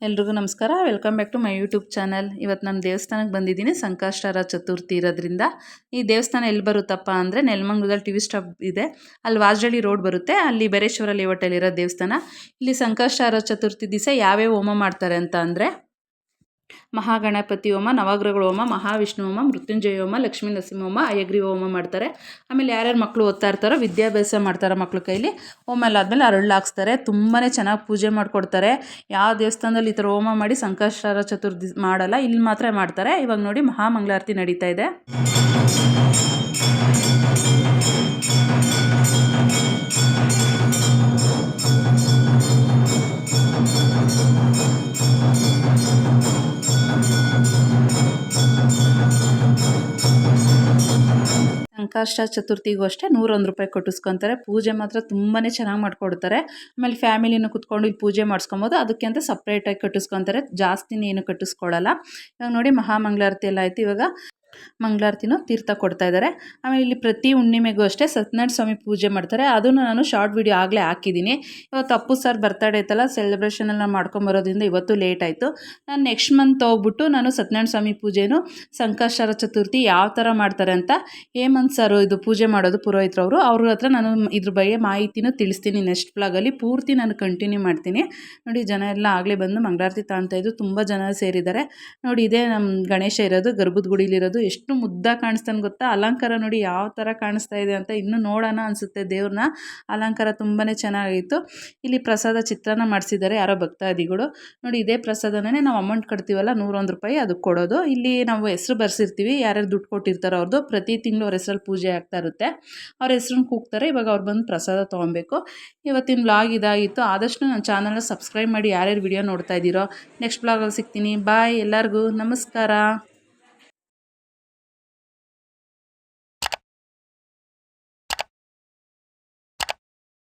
ಎಲ್ರಿಗೂ ನಮಸ್ಕಾರ. Welcome back to my YouTube channel. ಇವತ್ತು ನಾನು ದೇವಸ್ಥಾನಕ್ಕೆ ಬಂದಿದ್ದೀನಿ. ಸಂಕಷ್ಟಾರ ಚತುರ್ಥಿ ಇರೋದ್ರಿಂದ. ಈ ದೇವಸ್ಥಾನ ಎಲ್ಲಿ ಬರುತ್ತಪ್ಪ ಅಂದರೆ ನೆಲಮಂಗಲದಲ್ಲಿ ಟಿ ವಿ ಸ್ಟಾಪ್ ಇದೆ, ಅಲ್ಲಿ ವಾಜಳ್ಳಿ ರೋಡ್ ಬರುತ್ತೆ, ಅಲ್ಲಿ ಬೇರೇಶ್ವರ ಲೇಔಟಲ್ಲಿರೋ ದೇವಸ್ಥಾನ. ಇಲ್ಲಿ ಸಂಕಷ್ಟಾರ ಚತುರ್ಥಿ ದಿವಸ ಯಾವ್ಯಾವ ಹೋಮ ಮಾಡ್ತಾರೆ ಅಂತ ಅಂದರೆ ಮಹಾಗಣಪತಿ ಹೋಮ, ನವಗ್ರಹಗಳ ಹೋಮ, ಮಹಾವಿಷ್ಣು ಹೋಮ, ಮೃತ್ಯುಂಜಯ ಹೋಮ, ಲಕ್ಷ್ಮೀ ನರಸಿಂಹ ಹೋಮ, ಹಯಗ್ರೀವ ಹೋಮ ಮಾಡ್ತಾರೆ. ಆಮೇಲೆ ಯಾರ್ಯಾರು ಮಕ್ಕಳು ಓದ್ತಾ ಇರ್ತಾರೋ ವಿದ್ಯಾಭ್ಯಾಸ ಮಾಡ್ತಾರೆ ಮಕ್ಳ ಕೈಲಿ. ಹೋಮ ಎಲ್ಲ ಆದಮೇಲೆ ಅರಳು ಹಾಕ್ಸ್ತಾರೆ. ತುಂಬಾ ಚೆನ್ನಾಗಿ ಪೂಜೆ ಮಾಡಿಕೊಡ್ತಾರೆ. ಯಾವ ದೇವಸ್ಥಾನದಲ್ಲಿ ಈ ಥರ ಹೋಮ ಮಾಡಿ ಸಂಕಷ್ಟಾರ ಚತುರ್ಥಿ ಮಾಡಲ್ಲ, ಇಲ್ಲಿ ಮಾತ್ರ ಮಾಡ್ತಾರೆ. ಇವಾಗ ನೋಡಿ ಮಹಾಮಂಗಳಾರತಿ ನಡೀತಾ ಇದೆ. ಸಂಕಷ್ಟ ಚತುರ್ಥಿಗೂ ಅಷ್ಟೇ 101 ರೂಪಾಯಿ ಕಟ್ಟಿಸ್ಕೊತಾರೆ. ಪೂಜೆ ಮಾತ್ರ ತುಂಬಾ ಚೆನ್ನಾಗಿ ಮಾಡಿಕೊಡ್ತಾರೆ. ಆಮೇಲೆ ಫ್ಯಾಮಿಲಿನೂ ಕುತ್ಕೊಂಡು ಇಲ್ಲಿ ಪೂಜೆ ಮಾಡಿಸ್ಕೊಬೋದು. ಅದಕ್ಕೆ ಅಂತ ಸಪ್ರೇಟಾಗಿ ಕಟ್ಟಿಸ್ಕೊತಾರೆ, ಜಾಸ್ತಿನೇ ಏನು ಕಟ್ಟಿಸ್ಕೊಳ್ಳಲ್ಲ. ಇವಾಗ ನೋಡಿ ಮಹಾಮಂಗಳಾರತಿ ಎಲ್ಲ ಆಯಿತು. ಇವಾಗ ಮಂಗಳಾರತಿನೂ ತೀರ್ಥ ಕೊಡ್ತಾ ಇದ್ದಾರೆ. ಆಮೇಲೆ ಇಲ್ಲಿ ಪ್ರತಿ ಹುಣ್ಣಿಮೆಗೂ ಅಷ್ಟೇ ಸತ್ಯನಾರಾಯಣ ಸ್ವಾಮಿ ಪೂಜೆ ಮಾಡ್ತಾರೆ. ಅದನ್ನು ನಾನು ಶಾರ್ಟ್ ವಿಡಿಯೋ ಆಗಲೇ ಹಾಕಿದ್ದೀನಿ. ಇವತ್ತು ಅಪ್ಪು ಸರ್ ಬರ್ತಡೇ ಐತಲ್ಲ, ಸೆಲೆಬ್ರೇಷನೆಲ್ಲ ಮಾಡ್ಕೊಂಬರೋದ್ರಿಂದ ಇವತ್ತು ಲೇಟ್ ಆಯಿತು. ನಾನು ನೆಕ್ಸ್ಟ್ ಮಂತ್ ಹೋಗ್ಬಿಟ್ಟು ನಾನು ಸತ್ಯನಾರಾಯಣ ಸ್ವಾಮಿ ಪೂಜೆನೂ ಸಂಕಷ್ಟಾರ ಚತುರ್ಥಿ ಯಾವ ಥರ ಮಾಡ್ತಾರೆ ಅಂತ ಹೇಮಂತ್ ಸರ್ ಇದು ಪೂಜೆ ಮಾಡೋದು ಪುರೋಹಿತರವರು, ಅವ್ರ ಹತ್ರ ನಾನು ಇದ್ರ ಬಗ್ಗೆ ಮಾಹಿತಿನೂ ತಿಳಿಸ್ತೀನಿ. ನೆಕ್ಸ್ಟ್ ಬ್ಲಾಗಲ್ಲಿ ಪೂರ್ತಿ ನಾನು ಕಂಟಿನ್ಯೂ ಮಾಡ್ತೀನಿ. ನೋಡಿ ಜನ ಎಲ್ಲ ಆಗಲೇ ಬಂದು ಮಂಗಳಾರತಿ ತಾಣ್ತಾ ಇದ್ದು ತುಂಬ ಜನ ಸೇರಿದ್ದಾರೆ. ನೋಡಿ ಇದೇ ನಮ್ಮ ಗಣೇಶ ಇರೋದು, ಗರ್ಭದ ಗುಡಿಲಿರೋದು. ಎಷ್ಟು ಮುದ್ದಾಗಿ ಕಾಣಿಸ್ತಾನೆ ಗೊತ್ತಾ, ಅಲಂಕಾರ ನೋಡಿ ಯಾವ ಥರ ಕಾಣಿಸ್ತಾ ಇದೆ ಅಂತ. ಇನ್ನೂ ನೋಡೋಣ ಅನಿಸುತ್ತೆ ದೇವ್ರನ್ನ. ಅಲಂಕಾರ ತುಂಬಾ ಚೆನ್ನಾಗಿತ್ತು. ಇಲ್ಲಿ ಪ್ರಸಾದ ಚಿತ್ರಾನ್ನ ಮಾಡಿಸಿದ್ದಾರೆ ಯಾರೋ ಭಕ್ತಾದಿಗಳು. ನೋಡಿ ಇದೇ ಪ್ರಸಾದನೇ ನಾವು ಅಮೌಂಟ್ ಕಟ್ತೀವಲ್ಲ 101 ರೂಪಾಯಿ, ಅದಕ್ಕೆ ಕೊಡೋದು. ಇಲ್ಲಿ ನಾವು ಹೆಸರು ಬರ್ಸಿರ್ತೀವಿ, ಯಾರ್ಯಾರು ದುಡ್ಡು ಕೊಟ್ಟಿರ್ತಾರೋ ಅವ್ರದ್ದು. ಪ್ರತಿ ತಿಂಗಳು ಅವ್ರ ಹೆಸರಲ್ಲಿ ಪೂಜೆ ಆಗ್ತಾ ಇರುತ್ತೆ. ಅವ್ರ ಹೆಸ್ರನ್ನ ಕೂಗ್ತಾರೆ. ಇವಾಗ ಅವ್ರು ಬಂದು ಪ್ರಸಾದ ತೊಗೊಬೇಕು. ಇವತ್ತಿನ ವ್ಲಾಗ್ ಇದಾಗಿತ್ತು. ಆದಷ್ಟು ನನ್ನ ಚಾನಲ್ನ ಸಬ್ಸ್ಕ್ರೈಬ್ ಮಾಡಿ ಯಾರ್ಯಾರು ವಿಡಿಯೋ ನೋಡ್ತಾ ಇದ್ದೀರೋ. ನೆಕ್ಸ್ಟ್ ವ್ಲಾಗಲ್ಲಿ ಸಿಗ್ತೀನಿ. ಬಾಯ್ ಎಲ್ಲರಿಗೂ ನಮಸ್ಕಾರ.